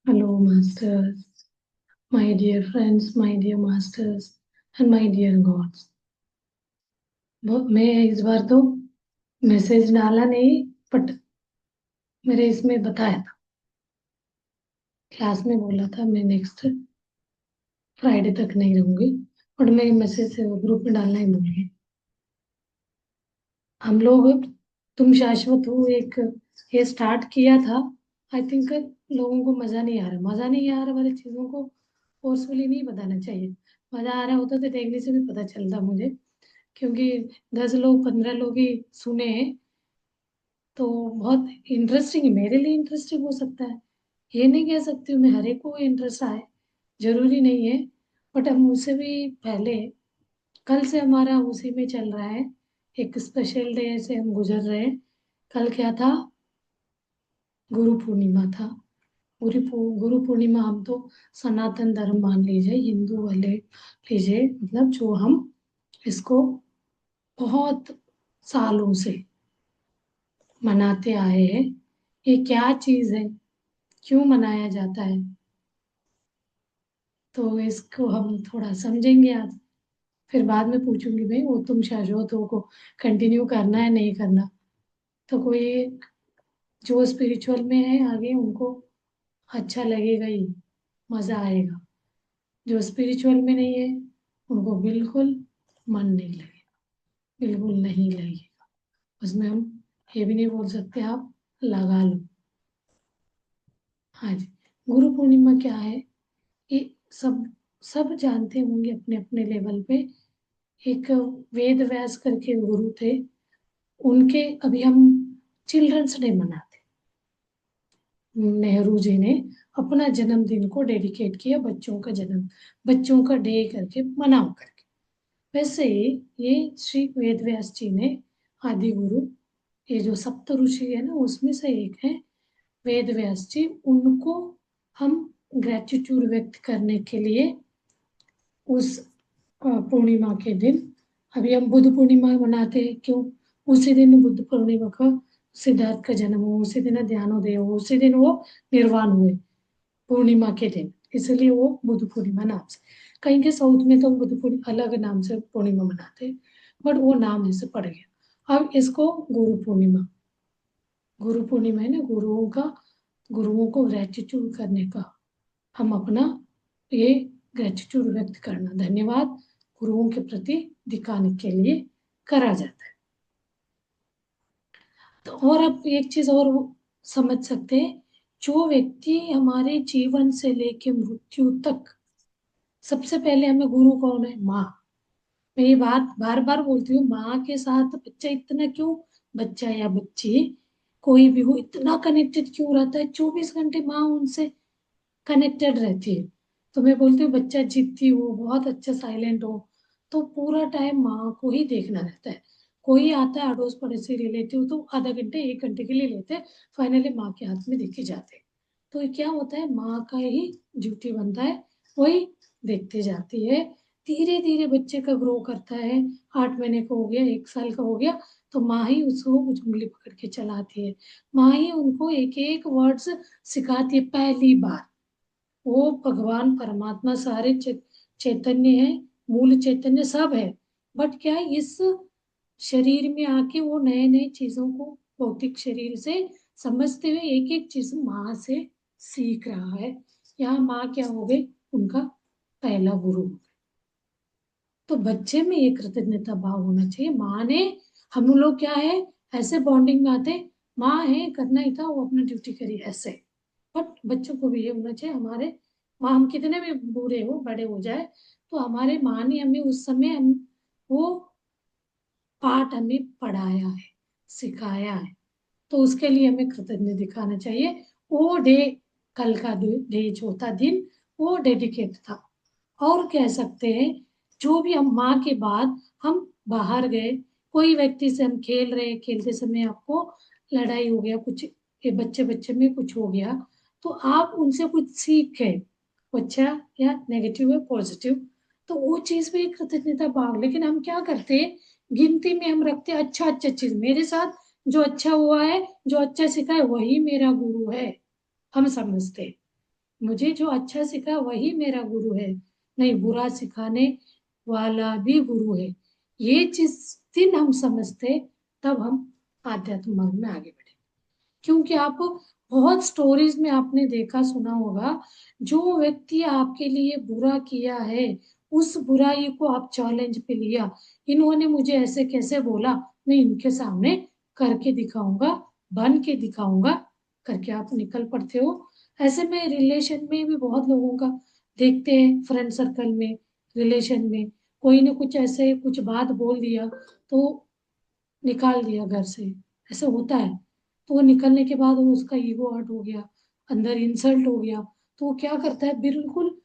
Hello, masters, my dear friends, my dear masters, and my dear gods. मैं इस बार तो message डाला नहीं, बट मेरे इसमें बताया था, क्लास में बोला था मैं नेक्स्ट फ्राइडे तक नहीं रहूंगी, बट मैं मैसेज ग्रुप में डालना ही भूल गई। हम लोग तुम शाश्वत हो एक ये स्टार्ट किया था। आई थिंक लोगों को मजा नहीं आ रहा वाली चीजों को फोर्सफुली नहीं बताना चाहिए। मजा आ रहा होता तो देखने से भी पता चलता मुझे, क्योंकि 10 लोग 15 लोग ही सुने हैं, तो बहुत इंटरेस्टिंग है, मेरे लिए इंटरेस्टिंग हो सकता है। ये नहीं कह सकती हूँ मैं हर एक को इंटरेस्ट आए, जरूरी नहीं है। बट हम उससे भी पहले, कल से हमारा उसी में चल रहा है, एक स्पेशल डे से हम गुजर रहे हैं। कल क्या था? गुरु पूर्णिमा था। गुरु पूर्णिमा हम तो सनातन धर्म मान लीजिए, हिंदू वाले लीजिए, मतलब जो हम इसको बहुत सालों से मनाते आए हैं। ये क्या चीज है, क्यों मनाया जाता है, तो इसको हम थोड़ा समझेंगे आज। फिर बाद में पूछूंगी भाई वो तुम शाश्वत हो को कंटिन्यू करना है नहीं करना। तो कोई जो स्पिरिचुअल में है आगे उनको अच्छा लगेगा ही, मजा आएगा। जो स्पिरिचुअल में नहीं है उनको बिल्कुल मन नहीं लगेगा, बिल्कुल नहीं लगेगा। उसमें हम ये भी नहीं बोल सकते आप लगा लो। हाँ जी। गुरु पूर्णिमा क्या है? ये सब सब जानते होंगे अपने अपने लेवल पे। एक वेद व्यास करके गुरु थे, उनके अभी हम चिल्ड्रंस डे मनाते। नेहरू जी ने अपना जन्मदिन को डेडिकेट किया बच्चों का जन्म, बच्चों का डे करके मनाओ करके। वैसे ही ये श्री वेद व्यास जी ने, आदि गुरु, ये जो सप्त ऋषि है ना उसमें से एक है वेद व्यास जी, उनको हम ग्रेटिट्यूड व्यक्त करने के लिए उस पूर्णिमा के दिन, अभी हम बुद्ध पूर्णिमा मनाते हैं क्यों? उसी दिन बुद्ध पूर्णिमा का, सिद्धार्थ का जन्म हो उसी दिन, ध्यानोदय हो उसी दिन, वो निर्वाण हुए पूर्णिमा के दिन, इसलिए वो बुद्ध पूर्णिमा नाम से। कहीं के साउथ में तो बुद्ध पूर्णिमा अलग नाम से पूर्णिमा मनाते हैं, बट वो नाम ऐसे पड़ गया। अब इसको गुरु पूर्णिमा, गुरु पूर्णिमा है ना, गुरुओं का, गुरुओं को ग्रेटिट्यूड करने का, हम अपना ये ग्रेटिट्यूड व्यक्त करना, धन्यवाद गुरुओं के प्रति दिखाने के लिए करा जाता है। तो और अब एक चीज और समझ सकते हैं, जो व्यक्ति हमारे जीवन से लेके मृत्यु तक, सबसे पहले हमें गुरु कौन है? माँ। मैं ये बात बार बार बोलती हूँ, माँ के साथ बच्चा इतना क्यों, बच्चा या बच्ची कोई भी हो इतना कनेक्टेड क्यों रहता है? 24 घंटे माँ उनसे कनेक्टेड रहती है। तो मैं बोलती हूँ बच्चा जिद्दी हो, बहुत अच्छा साइलेंट हो, तो पूरा टाइम माँ को ही देखना रहता है। कोई आता है अड़ोस पड़ोसी रिलेटिव तो आधा घंटे 1 घंटे के लिए लेते हैं, फाइनली माँ के हाथ में देखे जाते हैं। तो ये क्या होता है, माँ का ही ड्यूटी बनता है, वही देखते जाती है। धीरे धीरे बच्चे का ग्रो करता है, 8 महीने का हो गया, 1 साल का हो गया, तो माँ ही उसको कुछ उंगली पकड़ के चलाती है, माँ ही उनको एक एक वर्ड्स सिखाती है पहली बार। वो भगवान परमात्मा सारे चैतन्य है, मूल चैतन्य सब है, बट क्या है, इस शरीर में आके वो नए नए चीजों को भौतिक शरीर से समझते हुए एक एक चीज माँ से सीख रहा है। यहाँ माँ क्या हो गई, उनका पहला गुरु हो गई। तो बच्चे में ये कृतज्ञता भाव होना चाहिए, माँ ने, हम लोग क्या है, ऐसे बॉन्डिंग में आते, माँ है करना ही था, वो अपना ड्यूटी करी ऐसे। बट बच्चों को भी ये होना चाहिए, हमारे माँ, हम कितने भी बूढ़े हो बड़े हो जाए, तो हमारे माँ ने हमें उस समय वो पाठ हमें पढ़ाया है, सिखाया है, तो उसके लिए हमें कृतज्ञ दिखाना चाहिए। वो डे, कल का डे जो था दिन, वो डेडिकेट था। और कह सकते हैं, जो भी हम माँ के बाद हम बाहर गए, कोई व्यक्ति से हम खेल रहे, खेलते समय आपको लड़ाई हो गया, कुछ ये बच्चे बच्चे में कुछ हो गया, तो आप उनसे कुछ सीख गए, वो अच्छा या नेगेटिव है पॉजिटिव, तो वो चीज भी कृतज्ञता भाव। लेकिन हम क्या करते हैं, गिनती में हम रखते हैं अच्छा अच्छा चीज मेरे साथ, जो अच्छा हुआ है, जो अच्छा सीखा है वही मेरा गुरु है, हम समझते हैं। मुझे जो अच्छा सिखा वही मेरा गुरु है, नहीं बुरा सिखाने वाला भी गुरु है। ये जिस दिन हम समझते, तब हम आध्यात्म मार्ग में आगे बढ़े। क्योंकि आप बहुत स्टोरीज में आपने देखा सुना होगा, जो व्यक्ति आपके लिए बुरा किया है, उस बुराई को आप चैलेंज पे लिया, इन्होंने मुझे ऐसे कैसे बोला, मैं इनके सामने करके दिखाऊंगा, बन के दिखाऊंगा, करके आप निकल पड़ते हो। ऐसे में रिलेशन में भी बहुत लोगों का देखते हैं, फ्रेंड सर्कल में, रिलेशन में, कोई ने कुछ ऐसे कुछ बात बोल दिया तो निकाल दिया घर से, ऐसे होता है। तो वो निकलने के बाद वो उसका ईगो हर्ट हो गया, अंदर इंसल्ट हो गया, तो वो क्या करता है, बिल्कुल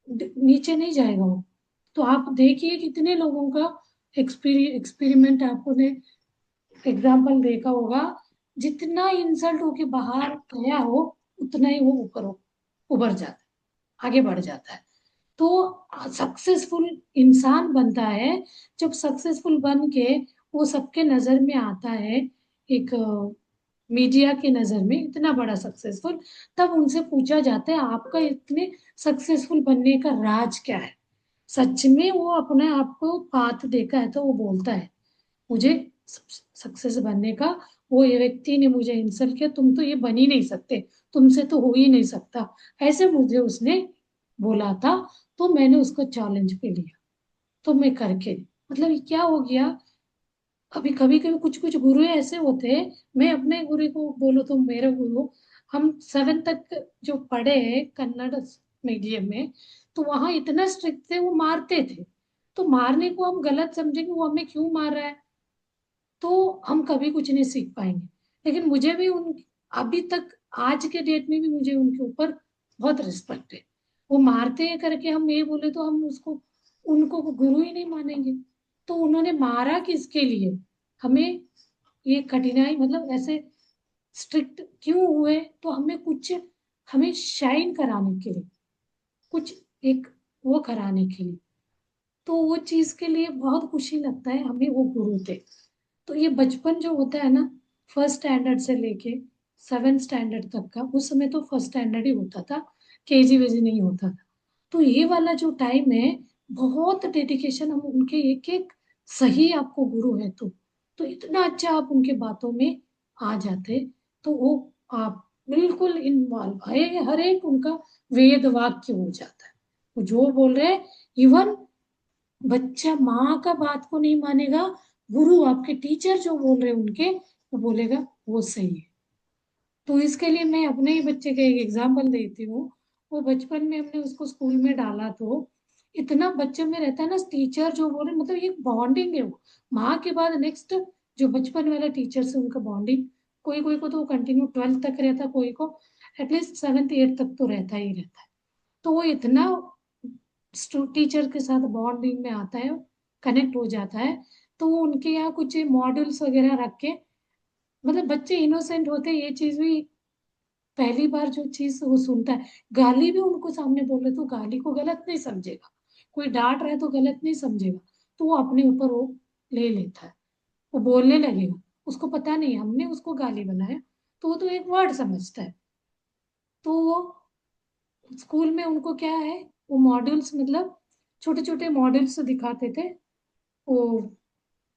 नीचे नहीं जाएगा वो। तो आप देखिए कितने लोगों का एक्सपेरिमेंट आपने एग्जाम्पल देखा होगा, जितना इंसल्ट होके बाहर गया हो, उतना ही वो ऊपर उभर जाता है, आगे बढ़ जाता है। तो सक्सेसफुल इंसान बनता है जब सक्सेसफुल बन के वो सबके नजर में आता है, एक मीडिया के नजर में इतना बड़ा सक्सेसफुल, तब उनसे पूछा जाता है आपका इतने सक्सेसफुल बनने का राज क्या है। सच में वो अपने आप को पाथ देखा है तो वो बोलता है, मुझे सक्सेस बनने का, वो ये व्यक्ति ने मुझे इंसल्ट किया, तुम तो ये बन ही नहीं सकते, तुमसे तो हो ही नहीं सकता, ऐसे मुझे उसने बोला था, तो मैंने उसको चैलेंज पे लिया, तो मैं करके, मतलब ये क्या हो गया। अभी कभी कभी कुछ कुछ गुरु ऐसे होते हैं, मैं अपने गुरु को बोलूँ तो मेरे गुरु, हम 7 तक जो पढ़े हैं कन्नड़ मीडियम में, तो वहां इतना स्ट्रिक्ट थे, वो मारते थे। तो मारने को हम गलत समझेंगे, वो हमें क्यों मार रहा है, तो हम कभी कुछ नहीं सीख पाएंगे। लेकिन मुझे भी उन, अभी तक आज के डेट में भी मुझे उनके ऊपर बहुत रिस्पेक्ट है। वो मारते हैं करके हम ये बोले तो हम उसको, उनको गुरु ही नहीं मानेंगे। तो उन्होंने मारा किसके लिए, हमें ये कठिनाई, मतलब ऐसे स्ट्रिक्ट क्यों हुए, तो हमें कुछ, हमें शाइन कराने के लिए, कुछ एक वो कराने के लिए। तो वो चीज के लिए बहुत खुशी लगता है, हमें वो गुरु थे। तो ये बचपन जो होता है ना, फर्स्ट स्टैंडर्ड से लेके 7 स्टैंडर्ड तक का, उस समय तो फर्स्ट स्टैंडर्ड ही होता था, केजी वेजी नहीं होता था। तो ये वाला जो टाइम है, बहुत डेडिकेशन, हम उनके एक एक सही आपको गुरु है तो इतना अच्छा आप उनके बातों में आ जाते, तो वो आप बिल्कुल इन्वॉल्व है, हर एक उनका वेद वाक्य हो जाता है। वो जो बोल रहे हैं, इवन बच्चा माँ का बात को नहीं मानेगा, गुरु आपके टीचर जो बोल रहे हैं उनके, वो बोलेगा वो सही है। तो इसके लिए मैं अपने ही बच्चे का एक एग्जाम्पल देती हूँ। वो बचपन में हमने उसको स्कूल में डाला, तो इतना बच्चे में रहता है ना, टीचर जो बोल रहे, मतलब ये बॉन्डिंग है वो, माँ के बाद नेक्स्ट जो बचपन वाला टीचर से उनका बॉन्डिंग, कोई कोई को तो कंटिन्यू 12th तक रहता, कोई को एटलीस्ट 7th 8th तक तो रहता ही रहता है। तो वो इतना टीचर के साथ बॉन्डिंग में आता है, कनेक्ट हो जाता है। तो वो उनके यहाँ कुछ मॉड्यूल्स वगैरह रख के, मतलब बच्चे इनोसेंट होते हैं, ये चीज भी पहली बार जो चीज वो सुनता है, गाली भी उनको सामने बोले तो गाली को गलत नहीं समझेगा, कोई डांट रहा है तो गलत नहीं समझेगा, तो वो अपने ऊपर वो ले लेता है, वो बोलने लगेगा, उसको पता नहीं हमने उसको गाली बनाया, तो वो तो एक वर्ड समझता है। तो वो स्कूल में उनको क्या है, वो मॉड्यूल्स, मतलब छोटे छोटे मॉड्यूल्स दिखाते थे, वो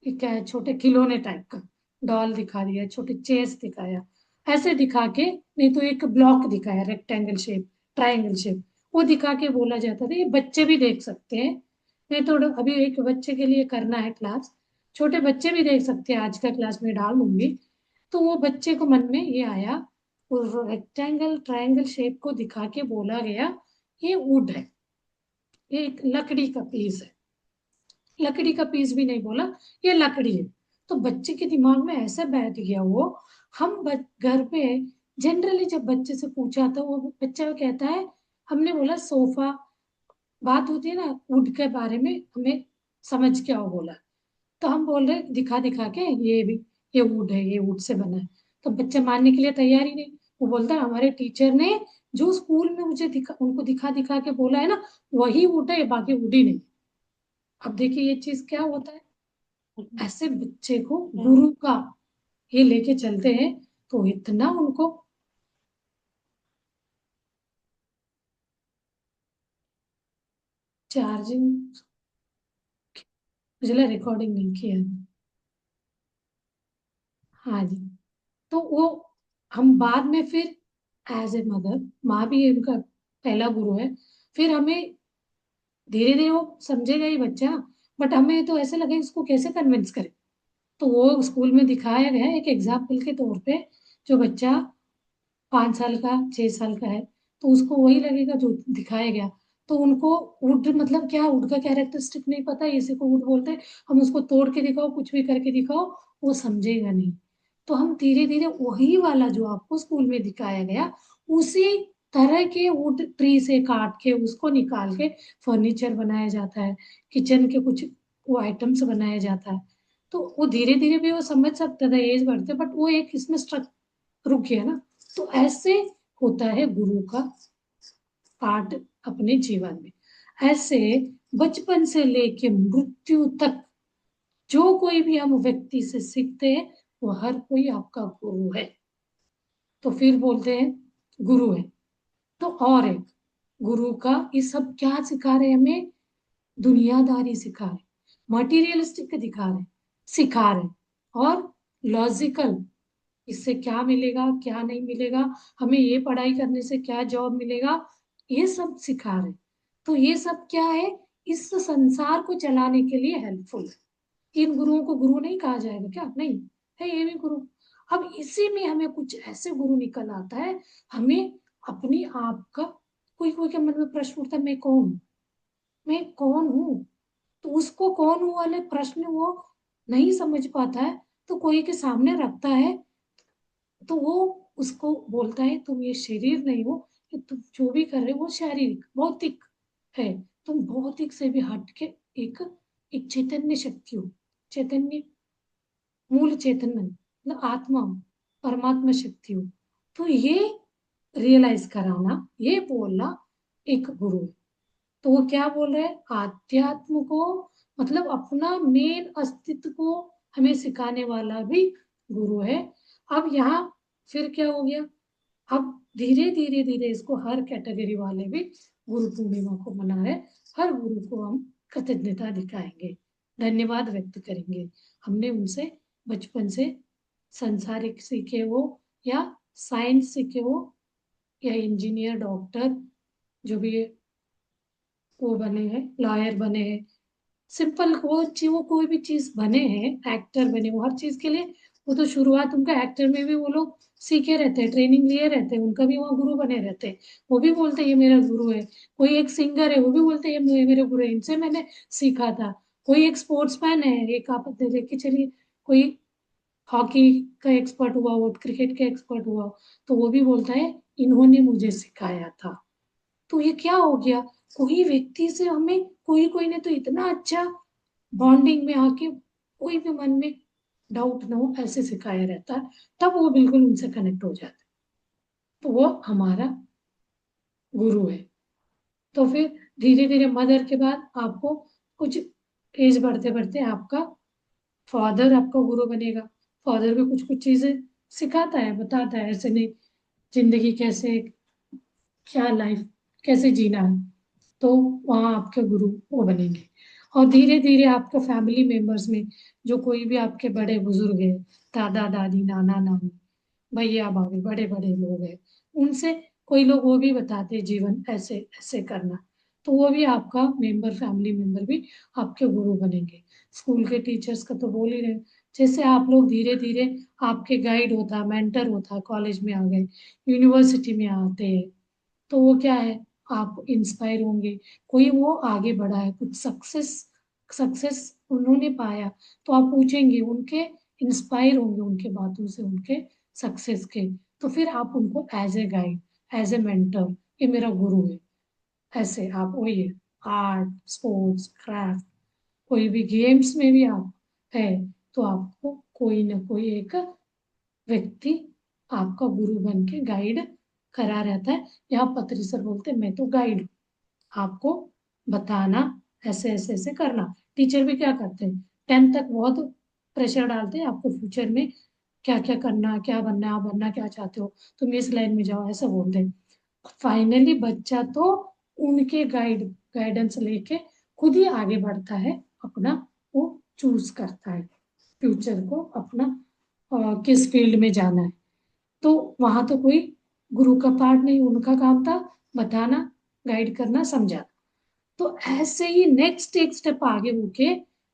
ये क्या है, छोटे खिलौने टाइप का डॉल दिखा दिया, छोटे चेस दिखाया, ऐसे दिखा के, नहीं तो एक ब्लॉक दिखाया रेक्टेंगल शेप, ट्रायंगल शेप, वो दिखा के बोला जाता था ये बच्चे भी देख सकते हैं। नहीं तो अभी एक बच्चे के लिए करना है क्लास, छोटे बच्चे भी देख सकते हैं, आज का क्लास में डाल दूंगी। तो वो बच्चे को मन में ये आया, और रेक्टेंगल ट्रायंगल शेप को दिखा के बोला गया ये वुड है, ये एक लकड़ी का पीस है, लकड़ी का पीस भी नहीं बोला, ये लकड़ी है। तो बच्चे के दिमाग में ऐसा बैठ गया वो। हम घर पे जनरली जब बच्चे से पूछा तो वो बच्चा कहता है, हमने बोला सोफा, बात होती है ना वुड के बारे में, हमें समझ क्या हो बोला, तो हम बोल रहे दिखा दिखा के, ये भी ये वुड है, ये वुड से बना है। तो बच्चा मानने के लिए तैयार ही नहीं, वो बोलता है हमारे टीचर ने जो स्कूल में मुझे दिखा, उनको दिखा दिखा के बोला है ना, वही वुड है, बाकी वुड ही नहीं। अब देखिए ये चीज क्या होता है, ऐसे बच्चे को गुरु का ये लेके चलते हैं, तो इतना उनको चार्जिंग मुझे रिकॉर्डिंग नहीं किया। हाँ जी। तो वो हम बाद में फिर एज ए मदर, माँ भी उनका पहला गुरु है। फिर हमें धीरे धीरे वो समझेगा ही बच्चा, बट हमें तो ऐसे लगे इसको कैसे कन्विंस करें। तो वो स्कूल में दिखाया गया एक एग्जाम्पल के तौर पे। जो बच्चा 5 साल का 6 साल का है, तो उसको वही लगेगा जो दिखाया गया। तो उनको वुड मतलब क्या, वुड का कैरेक्टरिस्टिक नहीं पता, इसी को वुड बोलते हैं। हम उसको तोड़ के दिखाओ, कुछ भी करके दिखाओ, वो समझेगा नहीं। तो हम धीरे धीरे वही वाला जो आपको स्कूल में दिखाया गया, उसी तरह के वुड ट्री से काट के उसको निकाल के फर्नीचर बनाया जाता है, किचन के कुछ वो आइटम्स बनाया जाता है। तो वो धीरे धीरे भी वो समझ सकता था एज बढ़ते, बट वो एक इसमें स्ट्रक रुक गया ना। तो ऐसे होता है गुरु का पाठ अपने जीवन में। ऐसे बचपन से लेके मृत्यु तक जो कोई भी हम व्यक्ति से सीखते हैं, वो हर कोई आपका गुरु है। तो फिर बोलते हैं गुरु है। तो और एक गुरु का ये सब क्या सिखा रहे हैं हमें? दुनियादारी सिखा रहे, मटीरियलिस्टिक दिखा रहे, सिखा रहे, और लॉजिकल, इससे क्या मिलेगा क्या नहीं मिलेगा, हमें ये पढ़ाई करने से क्या जॉब मिलेगा, ये सब सिखा रहे। तो ये सब क्या है? इस संसार को चलाने के लिए हेल्पफुल है। इन गुरुओं को गुरु नहीं कहा जाएगा क्या? नहीं, है ये भी गुरु। अब इसी में हमें कुछ ऐसे गुरु निकल आता है, हमें अपनी आप का, कोई कोई के मन में प्रश्न उठता है, मैं कौन हूँ, मैं कौन हूँ। तो उसको कौन हूँ वाले प्रश्न वो नहीं समझ पाता है, तो कोई के सामने रखता है, तो वो उसको बोलता है तुम ये शरीर नहीं हो, कि तुम जो भी कर रहे हो वो शारीरिक भौतिक है। तुम भौतिक से भी हट के एक एक चैतन्य शक्ति हो, चैतन्य, मूल चैतन्य मतलब आत्मा हो, परमात्मा शक्ति हो। तो ये रियलाइज कराना, ये बोलना एक गुरु है। तो वो क्या बोल रहे हैं? आध्यात्म को मतलब अपना मेन अस्तित्व को हमें सिखाने वाला भी गुरु है। अब यहाँ फिर क्या हो गया? अब धीरे धीरे धीरे इसको हर कैटेगरी वाले भी गुरु पूर्णिमा को मना रहे। हर गुरु को हम कृतज्ञता दिखाएंगे, धन्यवाद व्यक्त करेंगे। हमने उनसे बचपन से संसारिक सीखे हो, या साइंस सीखे हो, या इंजीनियर डॉक्टर जो भी वो बने हैं, लॉयर बने हैं, सिंपल वो कोई भी चीज बने हैं, एक्टर बने, वो हर चीज के लिए वो तो शुरुआत उनका एक्टर में भी वो लोग सीखे रहते हैं, ट्रेनिंग लिए रहते हैं, उनका भी वहाँ गुरु बने रहते हैं। वो भी बोलते हैं ये मेरा गुरु है। कोई एक सिंगर है, वो भी बोलते हैं ये मेरे गुरु है, इनसे मैंने सीखा था। कोई एक स्पोर्ट्समैन है, एक आप लेके चलिए, कोई हॉकी का एक्सपर्ट हुआ हो, क्रिकेट का एक्सपर्ट हुआ हो, तो वो भी बोलता है इन्होंने मुझे सिखाया था। तो ये क्या हो गया? कोई व्यक्ति से हमें कोई कोई ने तो इतना अच्छा बॉन्डिंग में आके, कोई भी मन में डाउट ना हो ऐसे सिखाया रहता है, तब वो बिल्कुल उनसे कनेक्ट हो जाता है। तो वो हमारा गुरु है। तो फिर धीरे धीरे मदर के बाद आपको कुछ एज बढ़ते बढ़ते आपका फादर आपका गुरु बनेगा। फादर भी कुछ कुछ चीजें सिखाता है, बताता है, ऐसे नहीं, जिंदगी कैसे, क्या लाइफ कैसे जीना है। तो वहाँ आपके गुरु वो बनेंगे। और धीरे धीरे आपके फैमिली मेंबर्स में जो कोई भी आपके बड़े बुजुर्ग है, दादा दादी नाना नानी, भैया भाभी, बड़े बड़े लोग हैं, उनसे कोई लोग वो भी बताते हैं जीवन ऐसे ऐसे करना। तो वो भी आपका मेंबर, फैमिली मेंबर भी आपके गुरु बनेंगे। स्कूल के टीचर्स का तो बोल ही रहे, जैसे आप लोग धीरे धीरे आपके गाइड होता, मेंटर होता, कॉलेज में आ गए, यूनिवर्सिटी में आते हैं, तो वो क्या है, आप इंस्पायर होंगे। कोई वो आगे बढ़ा है, कुछ सक्सेस सक्सेस उन्होंने पाया, तो आप पूछेंगे उनके, इंस्पायर होंगे उनके बातों से, उनके सक्सेस के। तो फिर आप उनको as a guide, as a mentor, ये मेरा गुरु है, ऐसे आप वही है। आर्ट, स्पोर्ट्स, क्राफ्ट, कोई भी गेम्स में भी आप है, तो आपको कोई ना कोई एक व्यक्ति आपका गुरु बन के गाइड करा रहता है। यहाँ पत्री सर बोलते हैं मैं तो गाइड हूँ, आपको बताना ऐसे ऐसे ऐसे करना। टीचर भी क्या करते हैं, 10th तक बहुत प्रेशर डालते हैं आपको फ्यूचर में क्या क्या करना, क्या बनना, आप बनना क्या चाहते हो, तुम इस लाइन में जाओ, ऐसा बोलते हैं। फाइनली बच्चा तो उनके गाइड गाइडेंस लेके खुद ही आगे बढ़ता है, अपना वो चूज करता है फ्यूचर को, अपना किस फील्ड में जाना है। तो वहां तो कोई गुरु का पार्ट नहीं, उनका काम था बताना, गाइड करना, समझाना। तो ऐसे ही नेक्स्ट एक स्टेप आगे होके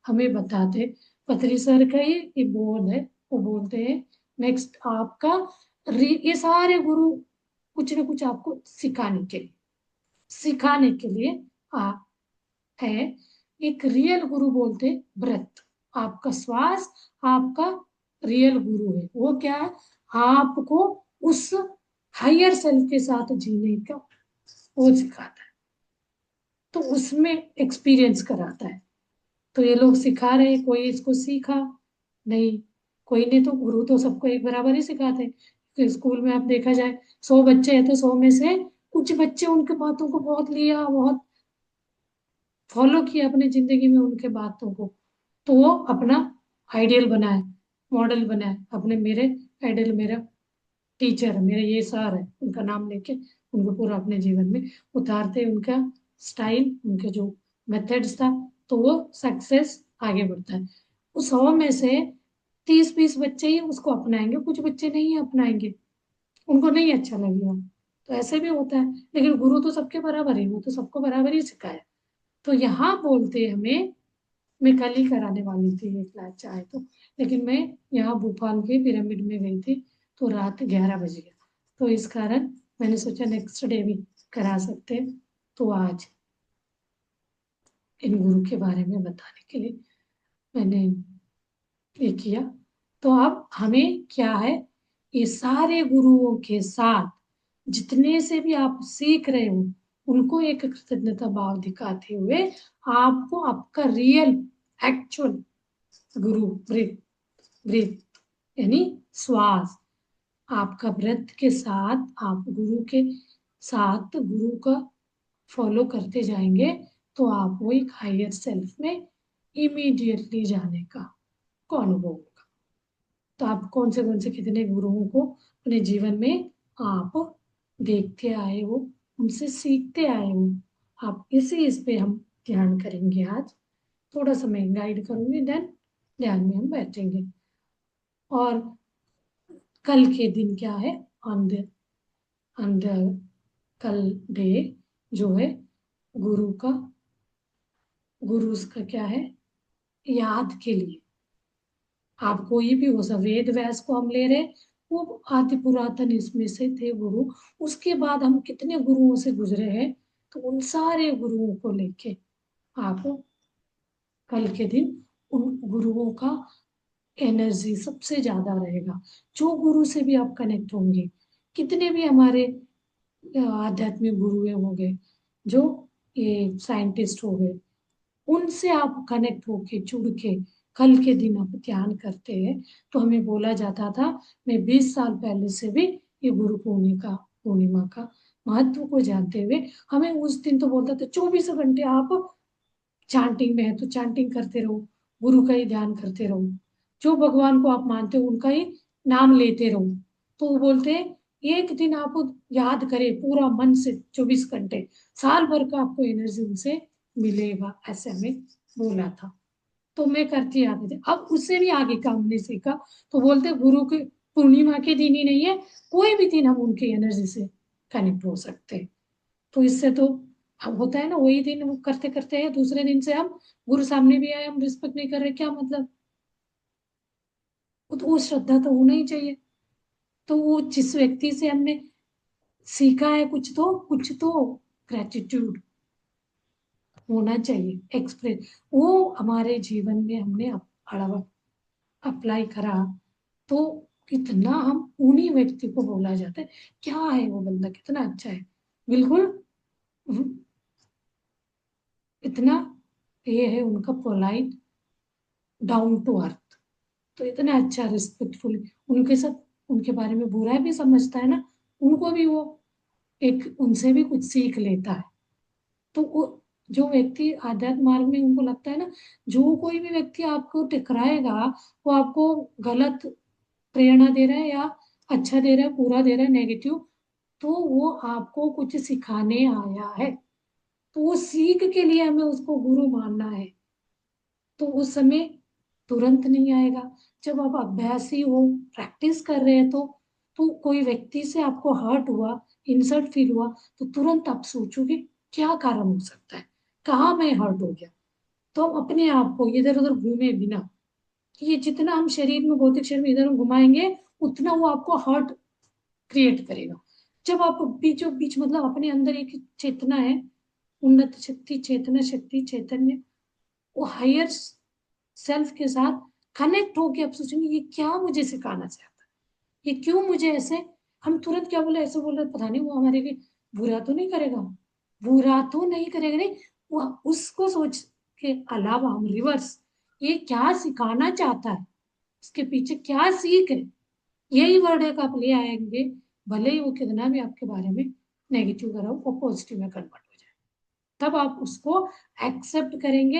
हमें बताते, पत्री सर का ये बोल है, वो बोलते हैं नेक्स्ट आपका ये सारे गुरु कुछ ना कुछ आपको सिखाने के लिए आ, है। एक रियल गुरु बोलते ब्रेथ, आपका श्वास आपका रियल गुरु है। वो क्या है, आपको उस हायर सेल्फ के साथ जीने का वो सिखाता है, तो उसमें एक्सपीरियंस कराता है। तो ये लोग सिखा रहे हैं, कोई इसको सीखा नहीं, कोई ने, तो गुरु तो सबको एक बराबर ही सिखाते हैं। तो स्कूल में आप देखा जाए 100 बच्चे हैं तो 100 में से कुछ बच्चे उनके बातों को बहुत लिया, बहुत फॉलो किया अपनी जिंदगी में उनके बातों को, तो वो अपना आइडियल बनाए, मॉडल बनाए अपने, मेरे आइडियल मेरा टीचर है, मेरे ये सर है, उनका नाम लेके उनको पूरा अपने जीवन में उतारते, उनका स्टाइल, उनके जो मेथड्स था, तो वो सक्सेस आगे बढ़ता है। उस 100 में से 30-20 बच्चे ही उसको अपनाएंगे, कुछ बच्चे नहीं अपनाएंगे, उनको नहीं अच्छा लगेगा। तो ऐसे भी होता है, लेकिन गुरु तो सबके बराबर है, वो तो सबको बराबर ही सिखाया। तो यहाँ बोलते हमें, मैं कल ही कराने वाली थी ये क्लास चाहे तो, लेकिन मैं यहाँ भोपाल के पिरामिड में गई थी, तो रात 11 बज गया, तो इस कारण मैंने सोचा नेक्स्ट डे भी करा सकते हैं। तो आज इन गुरु के बारे में बताने के लिए मैंने ये किया। तो अब हमें क्या है, ये सारे गुरुओं के साथ जितने से भी आप सीख रहे हो, उनको एक कृतज्ञता भाव दिखाते हुए आपको आपका रियल एक्चुअल गुरु, ब्रीथ ब्रीथ यानी श्वास, आपका ब्रेथ के साथ आप गुरु के साथ गुरु का फॉलो करते जाएंगे, तो आपको एक हायर सेल्फ में इमीडिएटली जाने का अनुभव होगा। तो आप कौन से कितने गुरुओं को अपने जीवन में आप देखते आए हो, उनसे सीखते आए हो, आप इस पे हम ध्यान करेंगे आज। थोड़ा समय गाइड करूंगी, देन ध्यान में हम बैठेंगे। और कल के दिन क्या है, ऑन द कल डे जो है गुरु का, गुरु का क्या है, याद के लिए आप कोई भी हो, सब वेद व्यास को हम ले रहे, वो आदि पुरातन इसमें से थे गुरु। उसके बाद हम कितने गुरुओं से गुजरे हैं, तो उन सारे गुरुओं को लेके आप कल के दिन उन गुरुओं का एनर्जी सबसे ज्यादा रहेगा। जो गुरु से भी आप कनेक्ट होंगे, कितने भी हमारे आध्यात्मिक गुरु हो गए, जो ये साइंटिस्ट हो गए, उनसे आप कनेक्ट होके जुड़ के कल के दिन आप ध्यान करते हैं। तो हमें बोला जाता था, मैं 20 साल पहले से भी ये गुरु पूर्णिमा का महत्व को जानते हुए, हमें उस दिन तो बोलता था 24 घंटे आप चांटिंग में है तो चांटिंग करते रहो, गुरु का ही ध्यान करते रहो, जो भगवान को आप मानते हो उनका ही नाम लेते रहो। तो वो बोलते हैं एक दिन आप याद करें पूरा मन से 24 घंटे, साल भर का आपको एनर्जी उनसे मिलेगा, ऐसे हमें बोला था। तो मैं करती आती थी, अब उससे भी आगे का हमने सीखा। तो बोलते गुरु के पूर्णिमा के दिन ही नहीं है, कोई भी दिन हम उनकी एनर्जी से कनेक्ट हो सकते हैं। तो इससे तो अब होता है ना, वही दिन वो करते करते हैं, दूसरे दिन से हम गुरु सामने भी आए, हम रिस्पेक्ट नहीं कर रहे, क्या मतलब। वो श्रद्धा तो होना ही चाहिए। तो वो जिस व्यक्ति से हमने सीखा है कुछ तो ग्रेटिट्यूड होना चाहिए, एक्सप्रेस, वो हमारे जीवन में हमने अप्लाई करा, तो कितना हम उन्हीं व्यक्ति को बोला जाता है, क्या है वो बंदा, कितना अच्छा है, बिल्कुल इतना ये है उनका पोलाइट, डाउन टू अर्थ। तो इतना अच्छा रिस्पेक्टफुल, उनके साथ उनके बारे में बुरा भी समझता है ना, उनको भी वो एक उनसे भी कुछ सीख लेता है। तो वो जो व्यक्ति आध्यात्म मार्ग में, उनको लगता है ना, जो कोई भी व्यक्ति आपको टकराएगा, वो आपको गलत प्रेरणा दे रहा है या अच्छा दे रहा है, पूरा दे रहा है, नेगेटिव, तो वो आपको कुछ सिखाने आया है। तो वो सीख के लिए हमें उसको गुरु मानना है। तो उस समय तुरंत नहीं आएगा। जब आप अभ्यासी हो, प्रैक्टिस कर रहे हैं, तो कोई व्यक्ति से आपको हर्ट हुआ, इंसल्ट फील हुआ, तो तुरंत आप सोचोगे क्या कारण हो सकता है, कहाँ मैं हर्ट हो गया। तो हम अपने आप को इधर उधर घूमे बिना, ये जितना हम शरीर में, भौतिक शरीर में इधर घुमाएंगे, उतना वो आपको हर्ट क्रिएट करेगा। जब आप बीचों बीच, मतलब अपने अंदर एक चेतना है, उन्नत शक्ति, चेतना शक्ति, चैतन्य, वो हायर सेल्फ के साथ कनेक्ट होके आप सोचेंगे ये क्या मुझे सिखाना चाहता है, ये क्यों मुझे ऐसे। हम तुरंत क्या बोले, ऐसे बोल रहे, पता नहीं वो हमारे लिए बुरा तो नहीं करेगा, बुरा तो नहीं करेगा, नहीं, वो उसको सोच के अलावा हम रिवर्स, ये क्या सिखाना चाहता है, इसके पीछे क्या सीख है, यही वर्ड है आप ले आएंगे। भले ही वो कितना भी आपके बारे में नेगेटिव करा हो, वो पॉजिटिव में कन्वर्ट हो जाए। तब आप उसको एक्सेप्ट करेंगे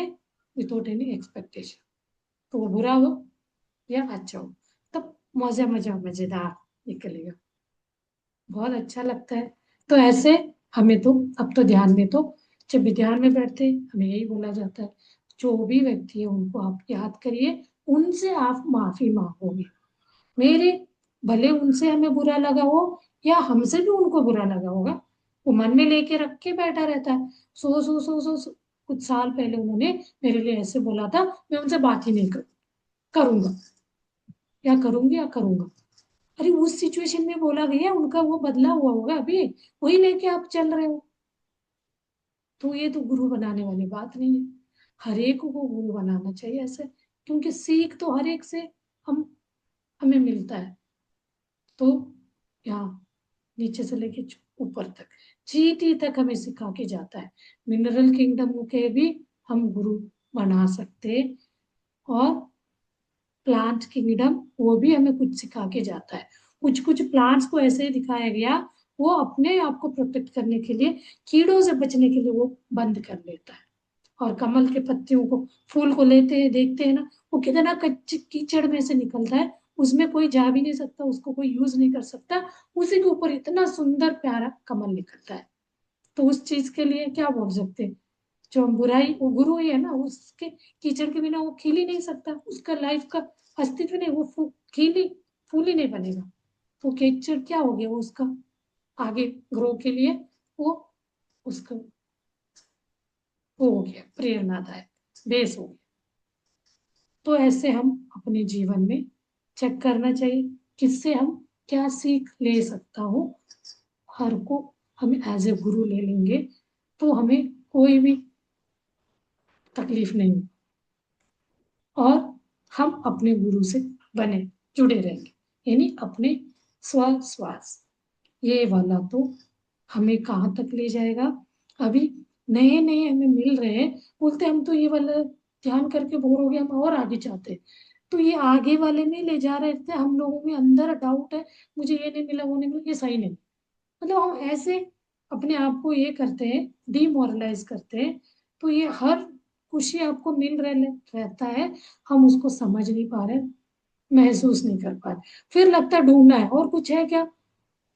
विदाउट एनी एक्सपेक्टेशन। तो वो बुरा हो या अच्छा हो, तब मजा मजा मजेदार निकलेगा, बहुत अच्छा लगता है। तो ऐसे हमें तो, अब तो ध्यान में तो, जब भी ध्यान में बैठते हैं, हमें यही बोला जाता है, जो भी व्यक्ति है उनको आप याद करिए, उनसे आप माफी मांगोगे। मेरे, भले उनसे हमें बुरा लगा हो या हमसे भी उनको बुरा लगा होगा, वो मन में लेके रख के बैठा रहता है। सो कुछ साल पहले उन्होंने मेरे लिए ऐसे बोला था, मैं उनसे बात ही नहीं करूंगा, या करूंगी या करूंगा। अरे उस सिचुएशन में बोला गया, उनका वो बदला हुआ होगा अभी, वही लेके आप चल रहे हो। तो ये तो गुरु बनाने वाली बात नहीं है। हर एक को गुरु बनाना चाहिए ऐसे, क्योंकि सीख तो हर एक से हम हमें मिलता है। तो यहाँ नीचे से लेके ऊपर तक, चींटी तक हमें सिखा के जाता है। मिनरल किंगडम के भी हम गुरु बना सकते हैं, और प्लांट किंगडम वो भी हमें कुछ सिखा के जाता है। कुछ कुछ प्लांट्स को ऐसे ही दिखाया गया, वो अपने आप को प्रोटेक्ट करने के लिए, कीड़ों से बचने के लिए वो बंद कर लेता है। और कमल के पत्तियों को, फूल को लेते हैं, देखते हैं ना, वो कितना कच्चे कीचड़ में से निकलता है, उसमें कोई जा भी नहीं सकता, उसको कोई यूज नहीं कर सकता, उसी के ऊपर इतना सुंदर प्यारा कमल निकलता है। तो उस चीज के लिए क्या बोल सकते हैं, जो हम बुराई, वो गुरु ही है ना, उसके कीचड़ के बिना वो खिल ही नहीं सकता, उसका लाइफ का अस्तित्व नहीं, वो खिल ही, फूल ही नहीं बनेगा। तो कीचड़ क्या हो गया, वो उसका आगे ग्रो के लिए, वो उसका वो हो गया प्रेरणादायक, बेस हो गया। तो ऐसे हम अपने जीवन में चेक करना चाहिए, किससे हम क्या सीख ले सकता हूँ। हर को हम एज ए गुरु ले लेंगे, तो हमें कोई भी तकलीफ नहीं, और हम अपने गुरु से बने जुड़े रहेंगे, यानी अपने श्वास, ये वाला तो हमें कहाँ तक ले जाएगा। अभी नए नए हमें मिल रहे हैं, बोलते हम तो ये वाला ध्यान करके बोर हो गए, हम और आगे चाहते हैं। तो ये आगे वाले में ले जा रहे थे, हम लोगों में अंदर डाउट है, मुझे ये नहीं मिला, वो नहीं मिला, ये सही नहीं। मतलब हम ऐसे अपने आप को ये करते हैं, डिमोरलाइज करते हैं। तो ये हर खुशी आपको मिल रहे रहता है, हम उसको समझ नहीं पा रहे, महसूस नहीं कर पा रहे, फिर लगता है ढूंढना है और कुछ है क्या।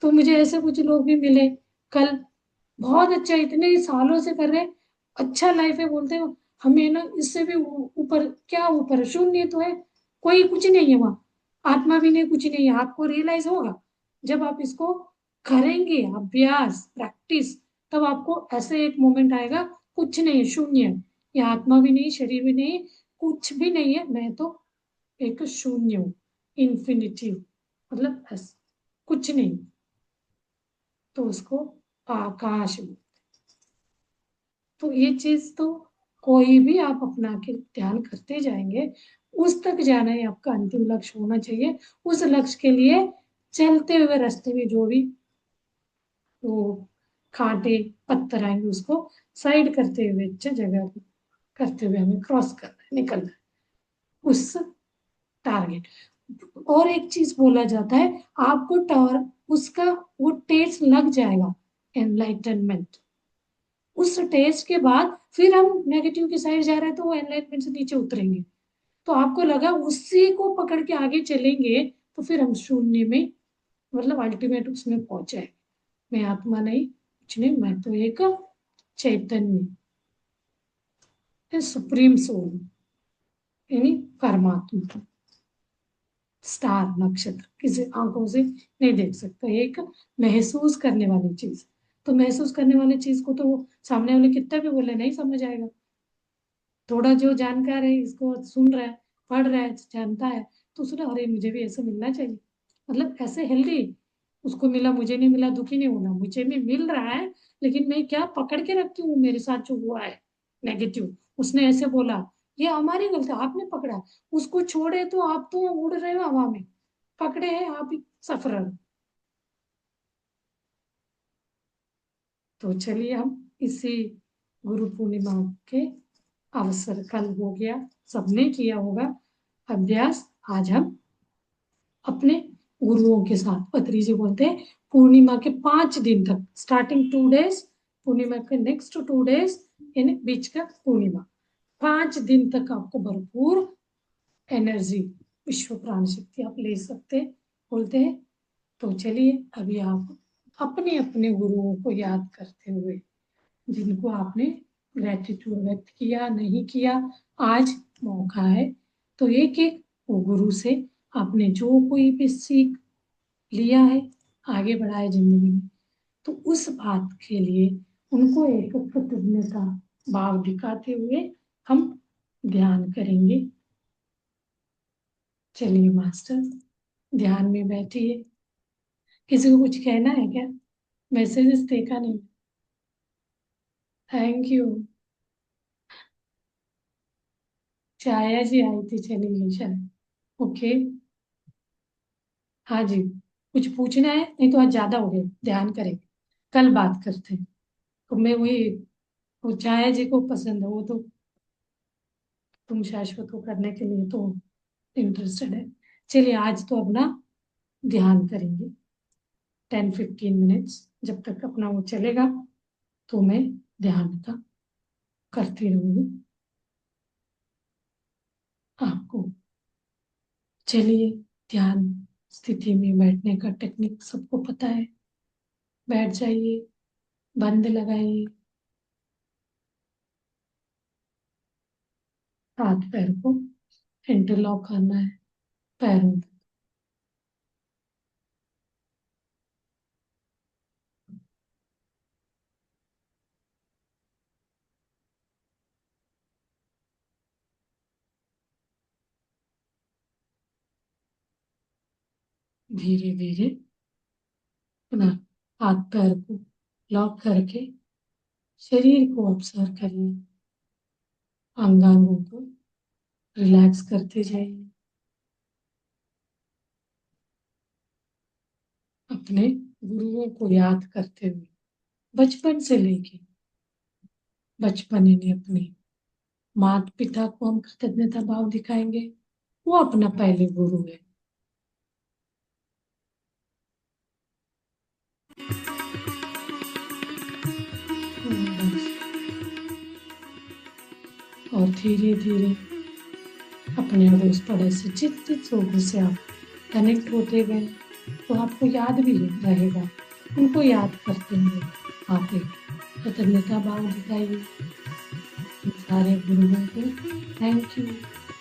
तो मुझे ऐसे कुछ लोग भी मिले कल, बहुत अच्छा, इतने सालों से कर रहे, अच्छा लाइफ है, बोलते हो हमें ना इससे भी ऊपर, क्या ऊपर है, शून्य तो है, कोई कुछ नहीं है वहां, आत्मा भी नहीं, कुछ नहीं है। आपको रियलाइज होगा जब आप इसको करेंगे, अभ्यास प्रैक्टिस, तब आपको ऐसे एक मोमेंट आएगा, कुछ नहीं है, शून्य है, ये आत्मा भी नहीं, शरीर भी नहीं, कुछ भी नहीं है, मैं तो एक शून्य हूँ, इन्फिनिटी, मतलब कुछ नहीं। तो उसको आकाश, तो ये चीज तो कोई भी आप अपना के ध्यान करते जाएंगे, उस तक जाना ही आपका अंतिम लक्ष्य होना चाहिए। उस लक्ष्य के लिए चलते हुए रास्ते में जो भी वो कांटे पत्थर आएंगे, उसको साइड करते हुए, अच्छा जगह करते हुए हमें क्रॉस करना है, निकलना है उस टारगेट। और एक चीज बोला जाता है, आपको टार उसका वो टेस्ट लग जाएगा, एनलाइटनमेंट, उस टेस्ट के बाद फिर हम नेगेटिव की साइड जा रहे हैं, तो वो एनलाइटमेंट से नीचे उतरेंगे। तो आपको लगा उसी को पकड़ के आगे चलेंगे, तो फिर हम शून्य में, मतलब अल्टीमेट उसमें पहुंचे। मैं आत्मा नहीं, कुछ नहीं, मैं तो एक चैतन्य, सुप्रीम सोल यानी परमात्मा, स्टार, नक्षत्र किसी आंखों से नहीं देख सकता, एक महसूस करने वाली चीज। तो महसूस करने वाली चीज को तो सामने वाले कितना भी बोले नहीं समझ आएगा। थोड़ा जो जानकार है, इसको सुन रहा है, पढ़ रहा है, जानता है, तो उसने अरे मुझे भी ऐसे मिलना चाहिए, मतलब ऐसे हेल्दी, उसको मिला मुझे नहीं मिला दुखी नहीं होना, मुझे भी मिल रहा है, लेकिन मैं क्या पकड़ के रखती हूँ मेरे साथ जो हुआ है नेगेटिव, उसने ऐसे बोला, ये हमारी गलती, आपने पकड़ा, उसको छोड़े तो आप तो उड़ रहे हो हवा में, पकड़े हैं आप ही सफरर। तो चलिए हम इसी गुरु पूर्णिमा के अवसर, कल हो गया, सबने किया होगा अभ्यास, आज हम अपने गुरुओं के साथ, पत्री जी बोलते हैं पूर्णिमा के 5 दिन तक, स्टार्टिंग 2 डेज, पूर्णिमा के नेक्स्ट 2 डेज, यानी बीच का पूर्णिमा, 5 दिन तक आपको भरपूर एनर्जी, विश्व प्राण शक्ति आप ले सकते बोलते हैं। तो चलिए अभी आप अपने अपने गुरुओं को याद करते हुए, जिनको आपने ग्रेटिट्यूड व्यक्त किया नहीं किया, आज मौका है, तो एक एक गुरु से आपने जो कोई भी सीख लिया है, आगे बढ़ा है जिंदगी में, तो उस बात के लिए उनको एक कृतज्ञता भाव दिखाते हुए हम ध्यान करेंगे। चलिए मास्टर, ध्यान में बैठिए। किसी को कुछ कहना है क्या? मैसेजेस देखा नहीं। Thank you. छाया जी आई थी, चलिए शायद। ओके, हाँ जी, कुछ पूछना है? नहीं तो आज ज्यादा हो गया, ध्यान करेंगे, कल बात करते हैं। तो मैं वही, वो छाया जी को पसंद है वो तो, तुम शाश्वत को करने के लिए तो इंटरेस्टेड है। चलिए आज तो अपना ध्यान करेंगे 10-15 मिनट्स, जब तक अपना वो चलेगा तो मैं ध्यान का करती रहूंगी आपको। चलिए, ध्यान स्थिति में बैठने का टेक्निक सबको पता है। बैठ जाइए, बंद लगाइए, हाथ पैर को इंटरलॉक करना है पैरों में। धीरे धीरे अपना हाथ पैर को लॉक करके शरीर को ऑब्जर्व करिए, अंगांगों को रिलैक्स करते जाइए, अपने गुरुओं को याद करते हुए, बचपन से लेके, बचपन यानी अपने माता पिता को हम कृतज्ञता भाव दिखाएंगे, वो अपना पहले गुरु है। और धीरे धीरे अपने अड़ोस पड़ोस से जिस लोगों से आप कनेक्ट होते गए, तो आपको याद भी रहेगा, उनको याद करते हुए आप एक कृतज्ञता भाव दिखाइए सारे गुरुओं को। थैंक यू,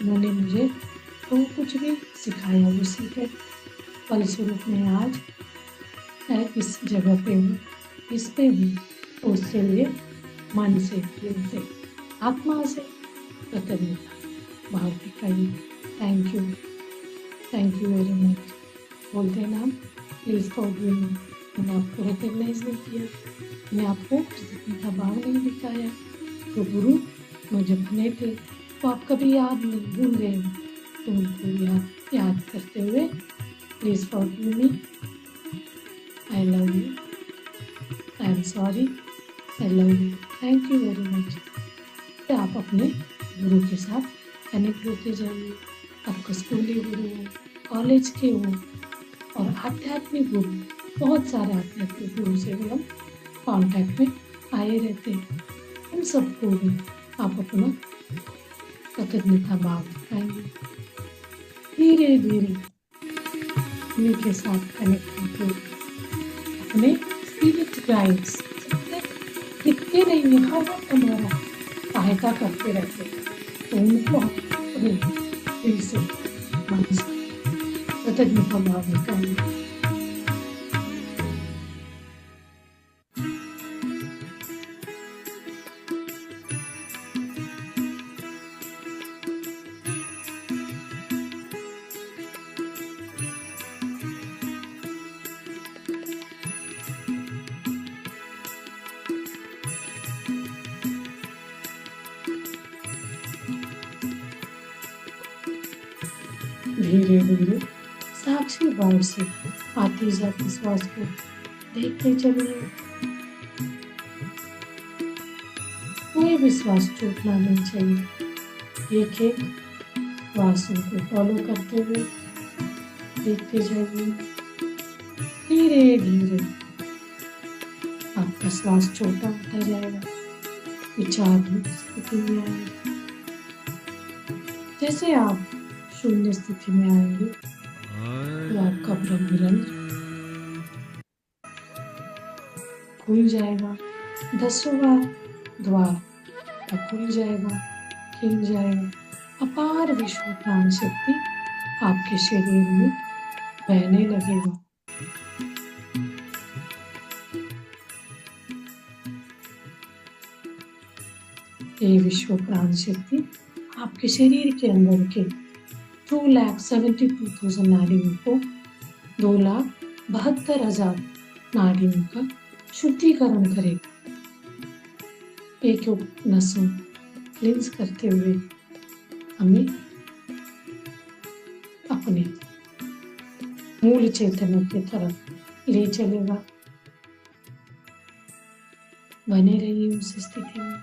उन्होंने मुझे तो कुछ भी सिखाया, वो सीखे फलस्वरूप मैं आज इस जगह पे हूँ, इस पे हूँ, तो उसके लिए मन से, दिल से, आत्मा से कृतज्ञता भाव दिखाइए। Thank you, thank you very much बोलते हैं ना हम। प्लीज फॉरगिव मी, मैंने आपको रिकग्नाइज नहीं किया, मैंने आपको कृतज्ञता भाव नहीं दिखाया, तो गुरु मुझे बने थे तो आप कभी याद नहीं भूल गए, तो उनको याद करते हुए please forgive me, I love you, I am sorry, I love you, thank you very much. तो आप अपने गुरु के साथ कनेक्ट होते जाइए, आपका स्कूली गुरु हो, कॉलेज के हो, और आध्यात्मिक गुरु, बहुत सारे आध्यात्मिक गुरु से भी हम कांटेक्ट में आए रहते हैं, उन सबको भी आप अपना कृतज्ञता भाव दिखाएंगे, धीरे धीरे उन्हीं के साथ कनेक्ट होते अपने स्पिरिट गाइड्स, दिखते नहीं है, हर वक्त हमारा सहायता करते रहते हैं, तो उनको हम अपने दिल से, मन से कृतज्ञता भाव करें। धीरे धीरे साक्षी भाव से आती जाती श्वास को देखते चलिए। कोई भी श्वास छूटना नहीं चाहिए। एक एक श्वासों को फॉलो करते हुए देखते जाइए। धीरे धीरे आपका श्वास छोटा होता जाएगा, विचार मुक्त स्थिति में आएंगे। जैसे आप शून्य स्थिति में आएंगे तो आपका ब्रह्मरंध्र खुल जाएगा, 10वां द्वार खुल जाएगा, खिल जाएगा। अपार विश्व प्राण शक्ति आपके शरीर में बहने लगेगा। ये विश्व प्राण शक्ति आपके शरीर के अंदर के 2,72,000 नाड़ियों को 2,72,000 नाड़ियों का शुद्धिकरण करेगा। एक नसों क्लींस करते हुए हमें अपने मूल चैतन्य की तरफ ले चलेगा। बने रहिए उस स्थिति में।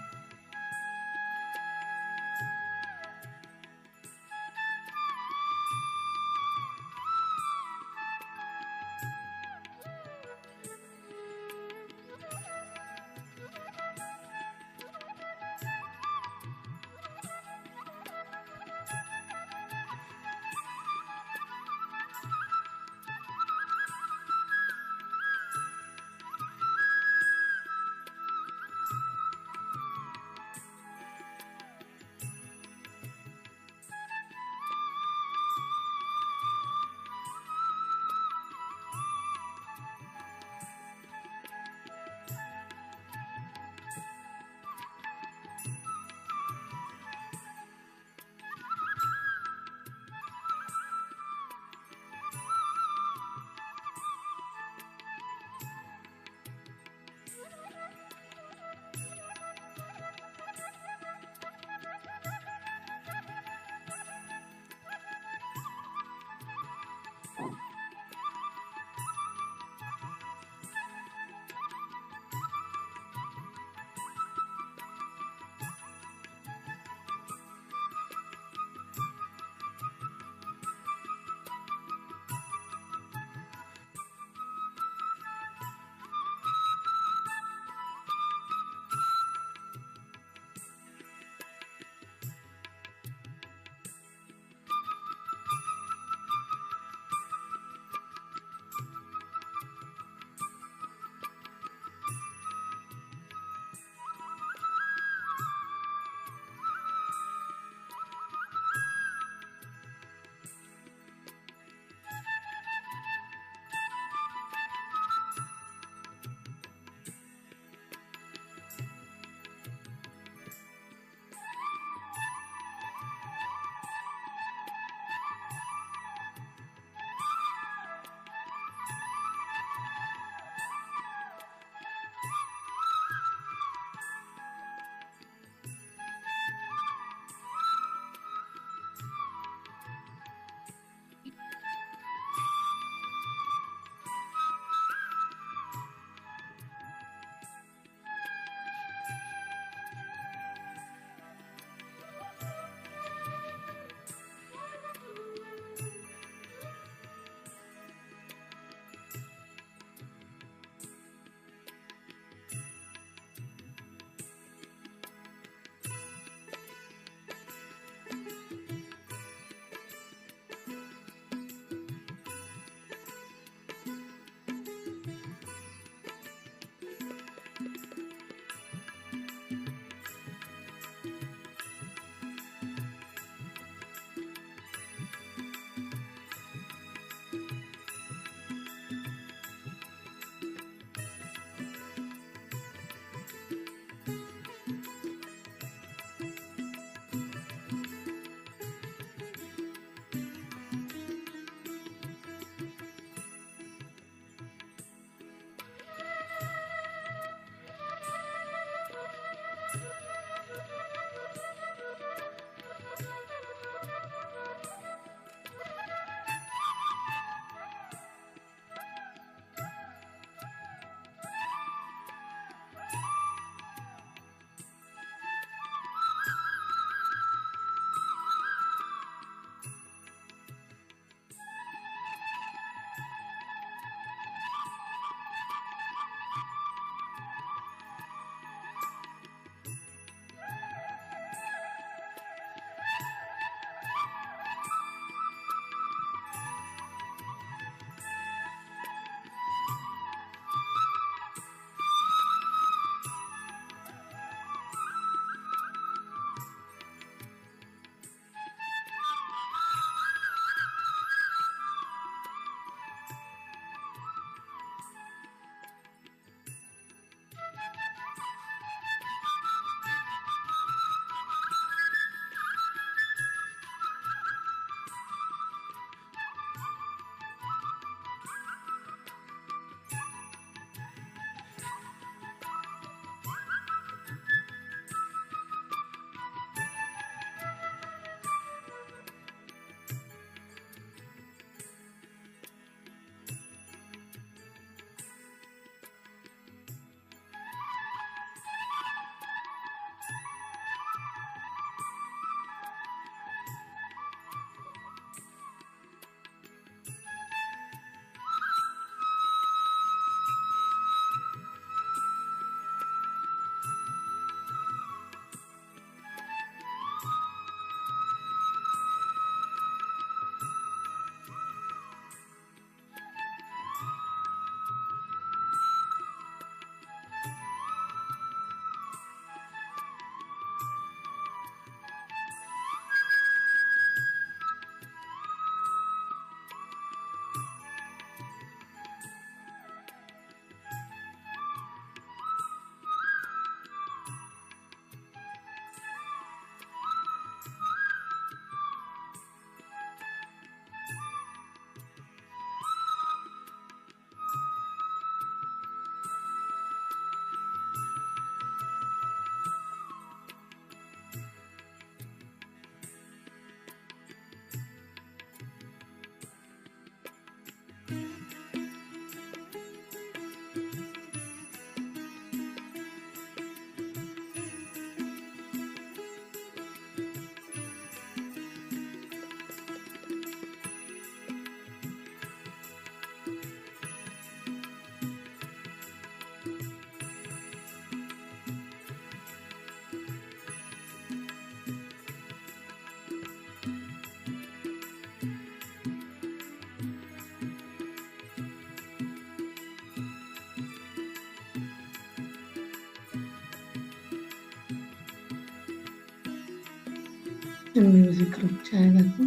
जब म्यूजिक रुक जाएगा तो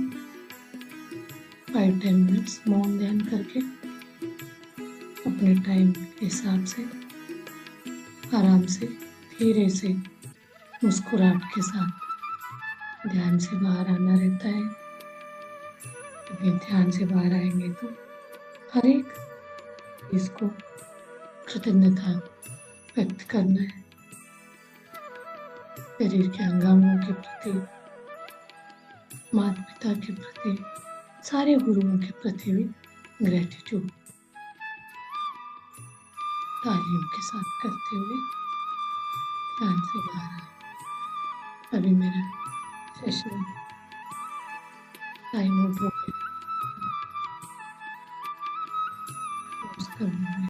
5-10 मिनट्स मौन ध्यान करके अपने टाइम के हिसाब से आराम से धीरे से मुस्कुराहट के साथ ध्यान से बाहर आना रहता है। क्योंकि ध्यान से बाहर आएंगे तो हर एक चीज को कृतज्ञता व्यक्त करना है। शरीर के अंगांगों के प्रति, माता पिता के प्रति, सारे गुरुओं के प्रति भी ग्रेटिट्यूड तालियों के साथ करते हुए ध्यान से बाहर आए। अभी मेरा सेशन टाइम आउट हो